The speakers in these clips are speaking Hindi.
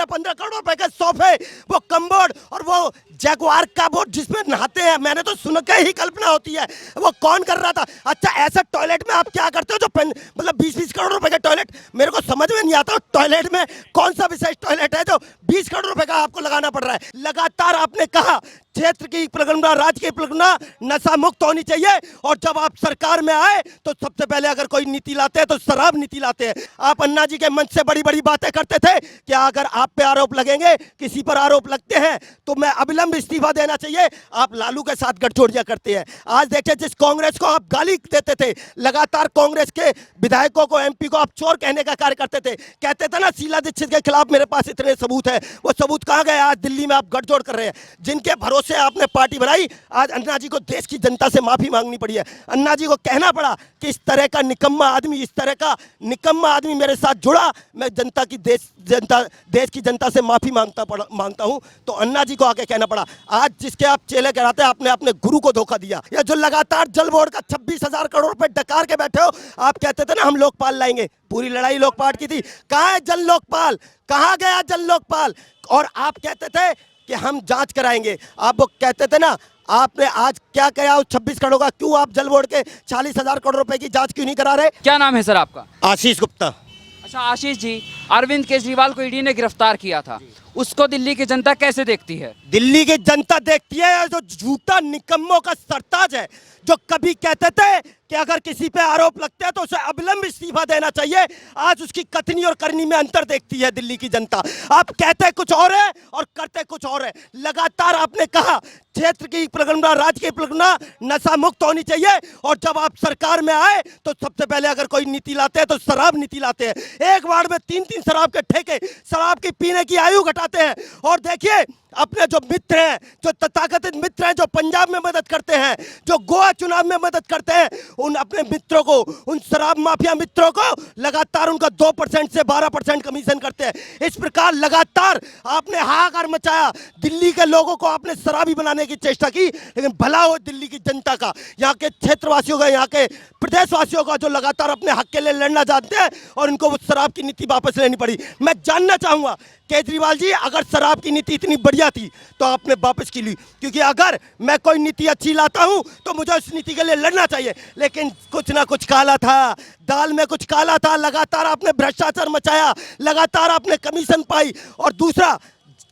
15 करोड़ रुपए के सोफे, वो कम्बोर्ड और वो जैगुआर का बोर्ड जिसमें नहाते हैं, मैंने तो सुन के ही कल्पना होती है वो कौन कर रहा था। अच्छा, ऐसा टॉयलेट में आप क्या करते हो जो मतलब 20-20 करोड़ रुपए के टॉयलेट, मेरे को समझ में नहीं आता टॉयलेट में कौन सा विशेष टॉयलेट है जो 20 करोड़ रुपए का आपको लगाना पड़ रहा है। लगातार आपने कहा क्षेत्र की परिक्रमा, राज्य की परिक्रमा नशा मुक्त होनी चाहिए, और जब आप सरकार में आए तो सबसे पहले अगर कोई नीति लाते हैं तो शराब नीति लाते हैं। आप अन्ना जी के मंच से बड़ी बड़ी बातें करते थे कि अगर आप पे आरोप लगेंगे, किसी पर आरोप लगते हैं तो मैं अविलंब इस्तीफा देना चाहिए। आप लालू के साथ गठजोड़ियां करते हैं। आज देखिए, जिस कांग्रेस को आप गाली देते थे, लगातार कांग्रेस के विधायकों को, एमपी को आप चोर कहने का कार्य करते थे, कहते थे ना शीला दीक्षित के खिलाफ मेरे पास इतने सबूत है, वो सबूत कहां गए? आज दिल्ली में आप गठजोड़ कर रहे हैं। जिनके भरोसे आपने पार्टी बनाई, आज अन्ना जी को देश की जनता से माफी मांगनी पड़ी है। अन्ना जी को कहना पड़ा कि इस तरह का निकम्मा आदमी, इस तरह का निकम्मा आदमी मेरे साथ जुड़ा, मैं देश की जनता से माफी मांगता हूं। तो अन्ना जी को आके कहना पड़ा। आज जिसके आप चेले कहलाते हैं, आपने अपने गुरु को धोखा दिया। या जो लगातार जल बोर्ड का 26,000 करोड़ रुपए डकार के बैठे हो, आप कहते थे ना हम लोकपाल लाएंगे, पूरी लड़ाई लोकपाल की थी। कहां है जल लोकपाल? कहां गया जल लोकपाल? और आप कहते थे कि हम जांच कराएंगे। आप वो कहते थे ना, आपने आज क्या कहा उस 26 करोड़ का? क्यों आप जल बोर्ड के 40,000 करोड़ रुपए की जांच क्यों नहीं करा रहे? क्या नाम है सर आपका? आशीष गुप्ता। अच्छा आशीष जी, अरविंद केजरीवाल को ईडी ने गिरफ्तार किया था, उसको दिल्ली की जनता कैसे देखती है? दिल्ली की जनता देखती है जो झूठा निकम्मों का सरताज है, जो कभी कहते थे कि अगर किसी पे आरोप लगते हैं तो उसे अविलंब इस्तीफा देना चाहिए, आज उसकी कथनी और करनी में अंतर देखती है दिल्ली की जनता। आप कहते कुछ और है और करते कुछ और है। लगातार आपने कहा क्षेत्र की परिक्रमा, राज्य की परिक्रमा नशा मुक्त होनी चाहिए, और जब आप सरकार में आए तो सबसे पहले अगर कोई नीति लाते हैं तो शराब नीति लाते हैं। एक वार्ड में 3-3 शराब के ठेके, शराब की पीने की आयु घटाते हैं। और देखिए, अपने जो मित्र हैं, जो तथाकथित मित्र हैं, जो पंजाब में मदद करते हैं, जो गोवा चुनाव में मदद करते हैं, उन अपने मित्रों को, उन शराब माफिया मित्रों को लगातार उनका 2% से 12% कमीशन करते हैं। इस प्रकार लगातार आपने हाहाकार मचाया, दिल्ली के लोगों को आपने शराबी बनाने की चेष्टा की, लेकिन भला हो दिल्ली की जनता का, यहाँ के क्षेत्रवासियों का, यहाँ के प्रदेशवासियों का, जो लगातार अपने हक के लिए लड़ना चाहते हैं, और इनको वो शराब की नीति वापस लेनी पड़ी। मैं जानना चाहूंगा केजरीवाल जी, अगर शराब की नीति इतनी बढ़िया थी तो आपने वापस की ली, क्योंकि अगर मैं कोई नीति अच्छी लाता हूं तो मुझे उस नीति के लिए लड़ना चाहिए। लेकिन कुछ ना कुछ काला था, दाल में कुछ काला था। लगातार आपने भ्रष्टाचार मचाया, लगातार आपने कमीशन पाई। और दूसरा,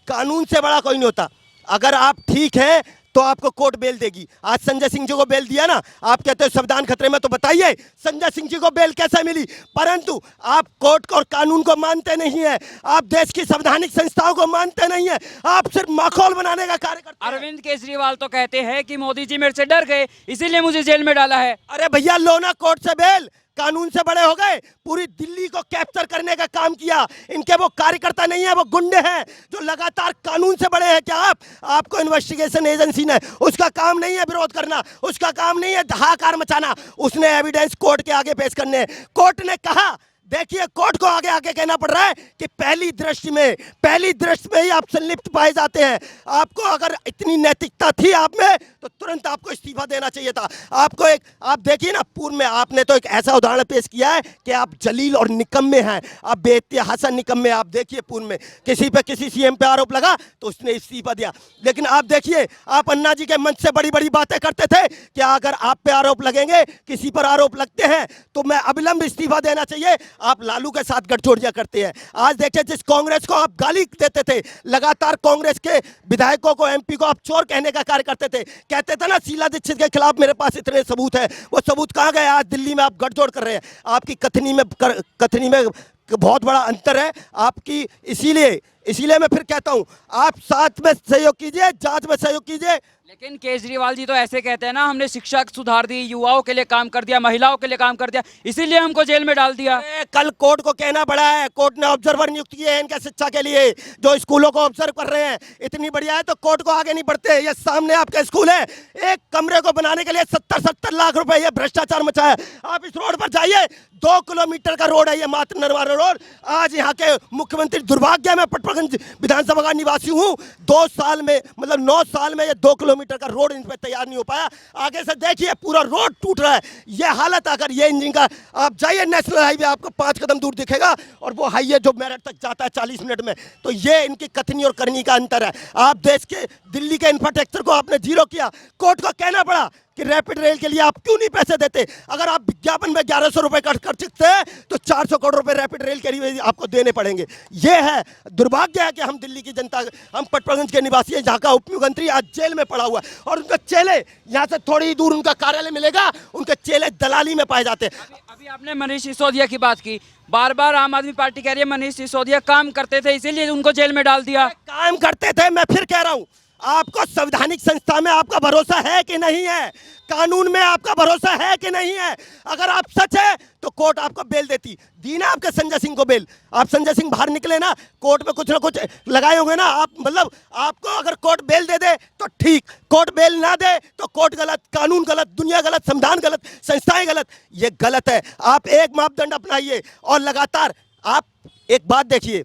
कानून से बड़ा कोई नहीं होता। अगर आप ठीक हैं तो आपको कोर्ट बेल देगी। आज संजय सिंह जी को बेल दिया ना, आप कहते हो संविधान खतरे में, तो बताइए संजय सिंह जी को बेल कैसे मिली? परंतु आप कोर्ट और कानून को मानते नहीं है, आप देश की संवैधानिक संस्थाओं को मानते नहीं है, आप सिर्फ माहौल बनाने का कार्य करते हैं। अरविंद केजरीवाल तो कहते हैं कि मोदी जी मेरे से डर गए, इसीलिए मुझे जेल में डाला है। अरे भैया, लो ना कोर्ट से बेल, कानून से बड़े हो गए। पूरी दिल्ली को कैप्चर करने का काम किया। इनके वो कार्यकर्ता नहीं है, वो गुंडे हैं जो लगातार कानून से बड़े हैं। क्या आपको इन्वेस्टिगेशन एजेंसी ने, उसका काम नहीं है विरोध करना, उसका काम नहीं है हाहाकार मचाना, उसने एविडेंस कोर्ट के आगे पेश करने। कोर्ट ने कहा, देखिए कोर्ट को आगे आगे कहना पड़ रहा है कि पहली दृष्टि में ही आप संलिप्त पाए जाते हैं। आपको अगर इतनी नैतिकता थी आप में तो तुरंत आपको इस्तीफा देना चाहिए था। आप देखिए ना, पूर्व में आपने तो एक ऐसा उदाहरण पेश किया है कि आप जलील और निकम्मे हैं, आप बेइतिहास निकम्मे। आप देखिए, पूर्व में किसी सीएम पे आरोप लगा तो उसने इस्तीफा दिया। लेकिन आप देखिए, आप अन्ना जी के मंच से बड़ी बड़ी बातें करते थे कि अगर आप पे आरोप लगेंगे, किसी पर आरोप लगते हैं तो मैं अविलंब इस्तीफा देना चाहिए। आप लालू के साथ गठजोड़ियां करते हैं। आज देखिए, जिस कांग्रेस को आप गाली देते थे, लगातार कांग्रेस के विधायकों को, एमपी को आप चोर कहने का कार्य करते थे, कहते थे ना शीला दीक्षित के खिलाफ मेरे पास इतने सबूत है, वो सबूत कहां गए? आज दिल्ली में आप गठजोड़ कर रहे हैं। आपकी कथनी में बहुत बड़ा अंतर है आपकी। इसीलिए मैं फिर कहता हूं, आप साथ में सहयोग कीजिए, जांच में सहयोग कीजिए। लेकिन केजरीवाल जी तो ऐसे कहते हैं ना, हमने शिक्षा सुधार दी, युवाओं के लिए काम कर दिया, महिलाओं के लिए काम कर दिया, इसीलिए हमको जेल में डाल दिया। कल कोर्ट को कहना पड़ा है, कोर्ट ने ऑब्जर्वर नियुक्त किए हैं इनका शिक्षा के लिए, जो स्कूलों को ऑब्जर्व कर रहे हैं। इतनी बढ़िया है तो कोर्ट को आगे नहीं बढ़ते। ये सामने आपका स्कूल है, एक कमरे को बनाने के लिए 70-70 लाख रुपए ये भ्रष्टाचार मचाया। आप इस रोड पर जाइए, 2 किलोमीटर का रोड है ये, मात्र नरवाना रोड। आज यहाँ के मुख्यमंत्री दुर्भाग्य में पटपट पटपड़गंज विधानसभा का निवासी हूँ। 2 साल में मतलब 9 साल में ये 2 किलोमीटर का रोड इन पे तैयार नहीं हो पाया। आगे से देखिए पूरा रोड टूट रहा है। ये हालत अगर ये इंजन का, आप जाइए नेशनल हाईवे आपको 5 कदम दूर दिखेगा और वो हाईवे जो मेरठ तक जाता है 40 मिनट में। तो ये इनकी कथनी और करनी का अंतर है। आप देश के दिल्ली के इंफ्रास्ट्रक्चर को आपने जीरो किया। कोर्ट को कहना पड़ा कि रैपिड रेल के लिए आप क्यों नहीं पैसे देते। अगर आप विज्ञापन में 1100 रुपए खर्च कर सकते हैं तो 400 करोड़ रुपए रैपिड रेल के लिए आपको देने पड़ेंगे। ये है दुर्भाग्य है कि हम दिल्ली की जनता, हम पटपड़गंज के निवासी हैं जहाँ का उप मुख्यमंत्री आज जेल में पड़ा हुआ है और उनके चेले, यहाँ से थोड़ी दूर उनका कार्यालय मिलेगा, उनके चेले दलाली में पाए जाते हैं। अभी आपने मनीष सिसोदिया की बात की, बार बार आम आदमी पार्टी कह रही है मनीष सिसोदिया काम करते थे इसीलिए उनको जेल में डाल दिया। काम करते थे, मैं फिर कह रहा हूं, आपको संवैधानिक संस्था में आपका भरोसा है कि नहीं है, कानून में आपका भरोसा है कि नहीं है। अगर आप सच है तो कोर्ट आपको बेल देती, दी ना आपके संजय सिंह को बेल। आप संजय सिंह बाहर निकले ना, कोर्ट में कुछ ना कुछ लगाए होंगे ना आप, मतलब आपको अगर कोर्ट बेल दे दे तो ठीक, कोर्ट बेल ना दे तो कोर्ट गलत, कानून गलत, दुनिया गलत, संविधान गलत, संस्थाएं गलत। ये गलत है। आप एक मापदंड अपनाइए और लगातार आप एक बात देखिए,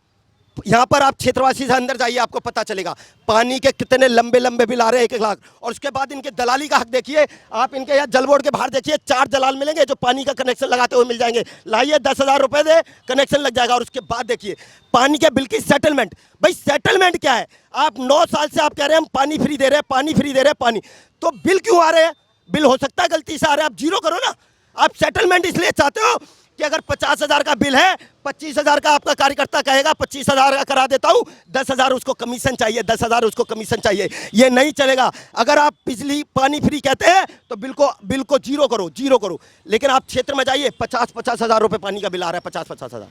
यहाँ पर आप क्षेत्रवासी से अंदर जाइए, आपको पता चलेगा पानी के कितने लंबे लंबे बिल आ रहे हैं 1-1 लाख। और उसके बाद इनके दलाली का हक देखिए, आप इनके यहाँ जल बोर्ड के बाहर देखिए 4 दलाल मिलेंगे जो पानी का कनेक्शन लगाते हुए मिल जाएंगे। लाइए 10,000 रुपए दे, कनेक्शन लग जाएगा। और उसके बाद देखिए पानी के बिल की सेटलमेंट। भाई सेटलमेंट क्या है? आप 9 साल से आप कह रहे हैं हम पानी फ्री दे रहे हैं, पानी फ्री दे रहे हैं, पानी, तो बिल क्यों आ रहे हैं? बिल हो सकता है गलती से आ रहे हैं, आप जीरो करो ना। आप सेटलमेंट इसलिए चाहते हो कि अगर 50,000 का बिल है, 25,000 का आपका कार्यकर्ता कहेगा 25,000 का करा देता हूं, 10,000 उसको कमीशन चाहिए, 10,000 उसको कमीशन चाहिए। ये नहीं चलेगा। अगर आप बिजली पानी फ्री कहते हैं तो बिल को जीरो करो, जीरो करो। लेकिन आप क्षेत्र में जाइए 50,000 रुपए पानी का बिल आ रहा है, 50,000।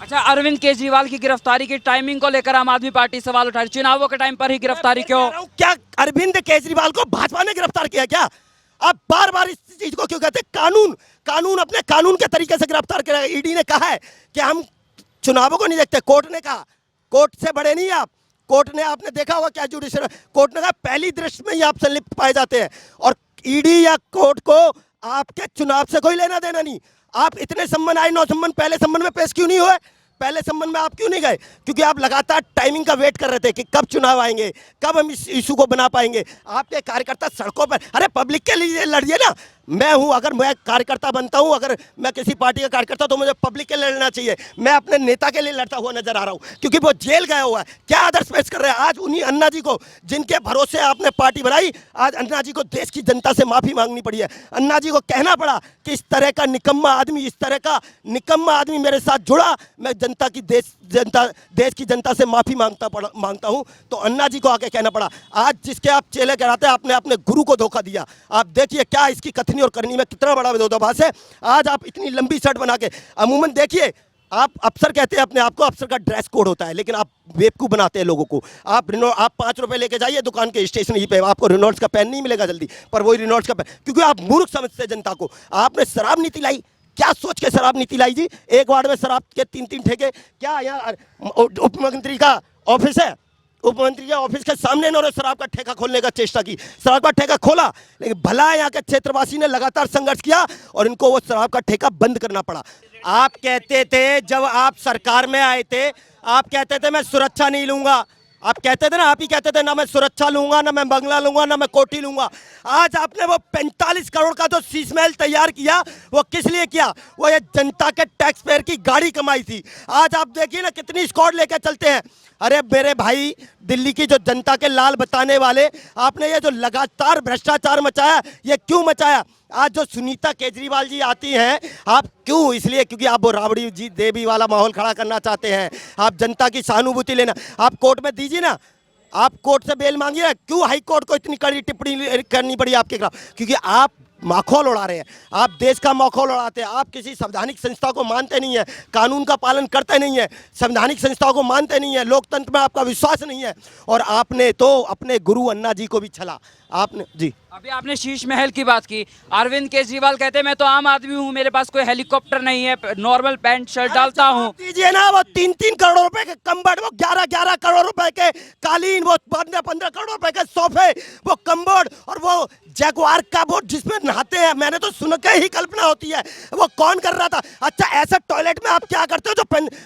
अच्छा, अरविंद केजरीवाल की गिरफ्तारी की टाइमिंग को लेकर आम आदमी पार्टी सवाल उठा रही, चुनावों के टाइम पर ही गिरफ्तारी क्यों? क्या अरविंद केजरीवाल को भाजपा ने गिरफ्तार किया क्या? आप बार बार इस चीज को क्यों कहते हैं? कानून अपने कानून के तरीके से गिरफ्तार करेगा। ईडी ने कहा है कि हम चुनावों को नहीं देखते, कोर्ट ने कहा, कोर्ट से बड़े नहीं आप। कोर्ट ने, आपने देखा होगा क्या जुडिशल, कोर्ट ने कहा पहली दृष्टि में ही आप संलिप्त पाए जाते हैं। और ईडी या कोर्ट को आपके चुनाव से कोई लेना देना नहीं। आप इतने सम्मन आए, 9 सम्मन, पहले सम्मन में पेश क्यों नहीं हुए? पहले संबंध में आप क्यों नहीं गए? क्योंकि आप लगातार टाइमिंग का वेट कर रहे थे कि कब चुनाव आएंगे, कब हम इस इशू को बना पाएंगे। आपके कार्यकर्ता सड़कों पर, अरे पब्लिक के लिए लड़िए ना। मैं हूं, अगर मैं कार्यकर्ता बनता हूं, अगर मैं किसी पार्टी का कार्यकर्ता, तो मुझे पब्लिक के लिए लड़ना चाहिए। मैं अपने नेता के लिए लड़ता हुआ नजर आ रहा हूं क्योंकि वो जेल गया हुआ है। क्या आदर्श पेश कर रहे हैं? आज उन्हीं अन्ना जी को जिनके भरोसे आपने पार्टी बनाई, आज अन्ना जी को देश की जनता से माफी मांगनी पड़ी है। अन्ना जी को कहना पड़ा कि इस तरह का निकम्मा आदमी, इस तरह का निकम्मा आदमी मेरे साथ जुड़ा, मैं देश की जनता से माफी मांगता हूं। तो अन्ना जी को आके कहना पड़ा। आज जिसके आप चेले कहलाते हैं, आपने अपने गुरु को धोखा दिया। आप देखिए क्या इसकी कथनी और करनी में कितना बड़ा विरोधाभास है। आज आप इतनी लंबी शर्ट बना के, अमूमन देखिए आप अफसर कहते हैं अपने आप को, अफसर का ड्रेस कोड होता है, लेकिन आप बेवकूफ बनाते हैं लोगों को। आप 5 रुपए लेके जाइए दुकान के स्टेशनरी पे, आपको रिनॉल्ड्स का पेन नहीं मिलेगा जल्दी, पर वही रिनॉल्ड्स का पेन, क्योंकि आप मूर्ख समझते हैं जनता को। आपने शराब नीति लाई, क्या सोच के शराब नीति लाई जी? एक वार्ड में शराब के 3-3 ठेके। क्या यहाँ उप मुख्यमंत्री का ऑफिस है? उपमंत्री के ऑफिस के सामने इन्होंने शराब का ठेका खोलने का चेष्टा की, शराब का ठेका खोला, लेकिन भला यहाँ के क्षेत्रवासी ने लगातार संघर्ष किया और इनको वो शराब का ठेका बंद करना पड़ा। आप कहते थे जब आप सरकार में आए थे, आप कहते थे मैं सुरक्षा नहीं लूंगा। आप कहते थे ना, आप ही कहते थे ना मैं सुरक्षा लूंगा, ना मैं बंगला लूंगा, ना मैं कोठी लूंगा। आज आपने वो 45 करोड़ का जो शीश महल तैयार किया, वो किस लिए किया? वो ये जनता के टैक्स पेयर की गाड़ी कमाई थी। आज आप देखिए ना कितनी स्क्वाड लेके चलते हैं। अरे मेरे भाई, दिल्ली की जो जनता के लाल बताने वाले, आपने ये जो लगातार भ्रष्टाचार मचाया, ये क्यों मचाया? आज जो सुनीता केजरीवाल जी आती हैं, आप क्यों? इसलिए क्योंकि आप वो राबड़ी जी देवी वाला माहौल खड़ा करना चाहते हैं। आप जनता की सहानुभूति लेना, आप कोर्ट में दीजिए ना, आप कोर्ट से बेल मांगिए ना। क्यों हाई कोर्ट को इतनी कड़ी टिप्पणी करनी पड़ी आपके खिलाफ? क्योंकि आप माखौल उड़ा रहे हैं, आप देश का माखौल उड़ाते हैं। आप किसी संवैधानिक संस्था को मानते नहीं है, कानून का पालन करते नहीं है, संवैधानिक संस्थाओं को मानते नहीं है, लोकतंत्र में आपका विश्वास नहीं है। और आपने तो अपने गुरु अन्ना जी को भी छला आपने जी। अभी आपने शीश महल की बात की। अरविंद केजरीवाल कहते हैं मैं तो आम आदमी हूँ, मेरे पास कोई हेलीकॉप्टर नहीं है, नॉर्मल पैंट शर्ट डालता हूँ। दीजिए ना, वो 3-3 करोड़ रुपए के कम्बड़, वो 11-11 करोड़ रुपए के कालीन, वो 15-15 करोड़ रुपए के सोफे, वो कम्बोर्ड, और वो जगुआर का वो जिसमें नहाते हैं, मैंने तो सुन के ही कल्पना होती है वो कौन कर रहा था। अच्छा, ऐसे टॉयलेट में आप क्या करते हो जो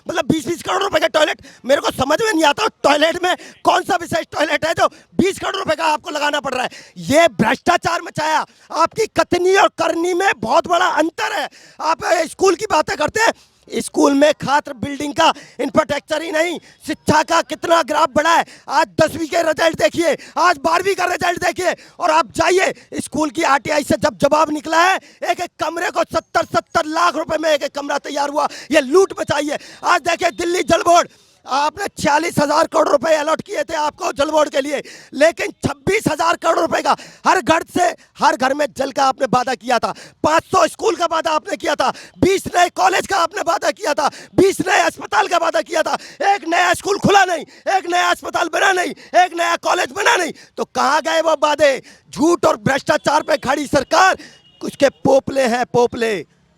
मतलब 20-20 करोड़ रुपए का टॉयलेट, मेरे को समझ में नहीं आता टॉयलेट में कौन सा विशेष टॉयलेट है जो 20 करोड़ रुपए का आपको लगाना पड़ रहा है। ये भ्रष्टाचार मचाया। आपकी कथनी और करनी में बहुत बड़ा अंतर है। आप स्कूल की बातें करते हैं, स्कूल में खात्र बिल्डिंग का इंफ्रास्ट्रक्चर ही नहीं, शिक्षा का कितना ग्राफ बढ़ा है। आज 10वीं के रिजल्ट देखिए, आज 12वीं का रिजल्ट देखिए, और आप जाइए स्कूल की आरटीआई से जब जवाब निकला है, एक एक कमरे को 70-70 लाख रुपए में एक एक कमरा तैयार हुआ। ये लूट मचाई है। आज देखिए दिल्ली जल बोर्ड, आपने 40,000 करोड़ रुपए अलॉट किए थे आपको जल बोर्ड के लिए, लेकिन 26,000 करोड़ रुपए का हर घर में जल का आपने वादा किया था। 500 स्कूल का वादा आपने किया था। 20 नए कॉलेज का आपने वादा किया था। 20 नए अस्पताल का वादा किया था। एक नया स्कूल खुला नहीं, एक नया अस्पताल बना नहीं, एक नया कॉलेज बना नहीं। तो कहाँ गए वो वादे? झूठ और भ्रष्टाचार पे खड़ी सरकार, उसके पोपले हैं, पोपले।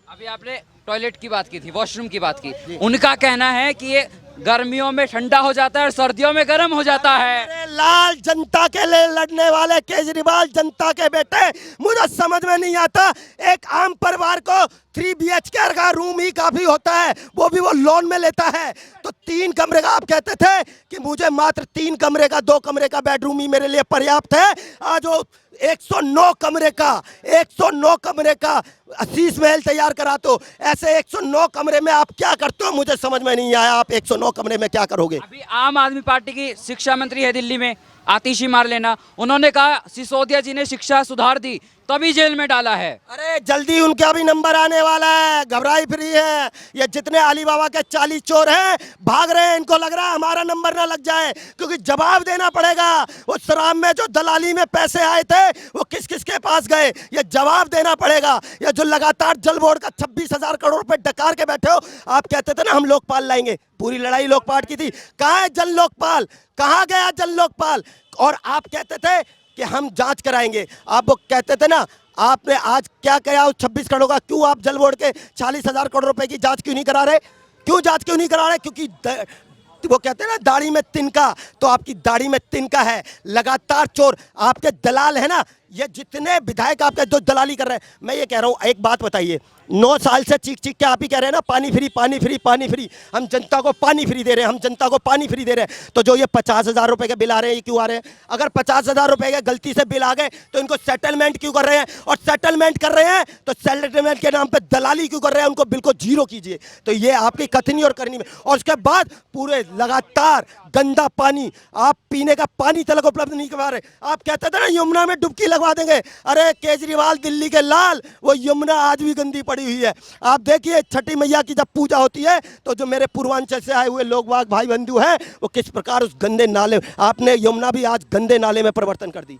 अभी आपने टॉयलेट की बात की थी, वॉशरूम की बात की। उनका कहना है कि ये गर्मियों में ठंडा हो जाता है और सर्दियों में गर्म हो जाता है। अरे लाल, जनता के लिए लड़ने वाले केजरीवाल जनता के बेटे, मुझे समझ में नहीं आता। एक आम परिवार को 3 BHK का रूम ही काफी होता है, वो भी वो लोन में लेता है। तो 3 कमरे का आप कहते थे कि मुझे मात्र 3 कमरे का, 2 कमरे का बेडरूम ही मेरे लिए पर्याप्त है। आज वो 109 कमरे का शीश महल तैयार करा। तो ऐसे 109 कमरे में आप क्या करते हो, मुझे समझ में नहीं आया। आप 109 कमरे में क्या करोगे? अभी आम आदमी पार्टी की शिक्षा मंत्री है दिल्ली में, आतिशी मारलेना, उन्होंने कहा सिसोदिया जी ने शिक्षा सुधार दी तभी जेल में डाला है। अरे जल्दी उनका भी नंबर आने वाला है, घबराई फ्री है। ये जितने अलीबाबा के 40 चोर हैं भाग रहे हैं, इनको लग रहा है हमारा नंबर ना लग जाए, क्योंकि जवाब देना पड़ेगा। उस शराब में जो दलाली में पैसे आए थे वो किस किस के पास गए, ये जवाब देना पड़ेगा। ये जो लगातार जल बोर्ड का 26,000 करोड़ रुपए डकार के बैठे हो, आप कहते थे ना हम लोकपाल लाएंगे, पूरी लड़ाई लोकपाल की थी। कहाँ है जन लोकपाल? कहाँ गया जन लोकपाल? और आप कहते थे कि हम जांच कराएंगे। आप वो कहते थे ना, आपने आज क्या किया उस 26 करोड़ का? क्यों आप जल बोर्ड के 40,000 करोड़ रुपए की जांच क्यों नहीं करा रहे? क्यों जांच क्यों नहीं करा रहे? क्योंकि वो कहते हैं ना दाढ़ी में तिनका, तो आपकी दाढ़ी में तिनका है। लगातार चोर आपके दलाल है ना, ये जितने विधायक आपके जो दलाली कर रहे हैं। मैं ये कह रहा हूँ, एक बात बताइए, 9 साल से चीख चीख के आप ही कह रहे हैं ना पानी फ्री, पानी फ्री, पानी फ्री। हम जनता को पानी फ्री दे रहे हैं, हम जनता को पानी फ्री दे रहे हैं। तो जो ये 50,000 रुपए के बिल आ रहे हैं, ये क्यों आ रहे हैं? अगर 50,000 रुपए के गलती से बिल आ गए तो इनको सेटलमेंट क्यों कर रहे हैं? और सेटलमेंट कर रहे हैं तो सेटलमेंट के नाम पे दलाली क्यों कर रहे हैं? उनको बिल को जीरो कीजिए। तो ये आपकी कथनी और करनी में। और उसके बाद पूरे लगातार गंदा पानी, आप पीने का पानी तक उपलब्ध नहीं करवा रहे। आप कहते थे ना यमुना में डुबकी लगवा देंगे। अरे केजरीवाल दिल्ली के लाल, वो यमुना आज भी गंदी पड़ी हुई है। आप देखिए छठी मैया की जब पूजा होती है तो जो मेरे पूर्वांचल से आए हुए लोग भाई बंधु हैं, वो किस प्रकार उस गंदे नाले, आपने यमुना भी आज गंदे नाले में परिवर्तन कर दी।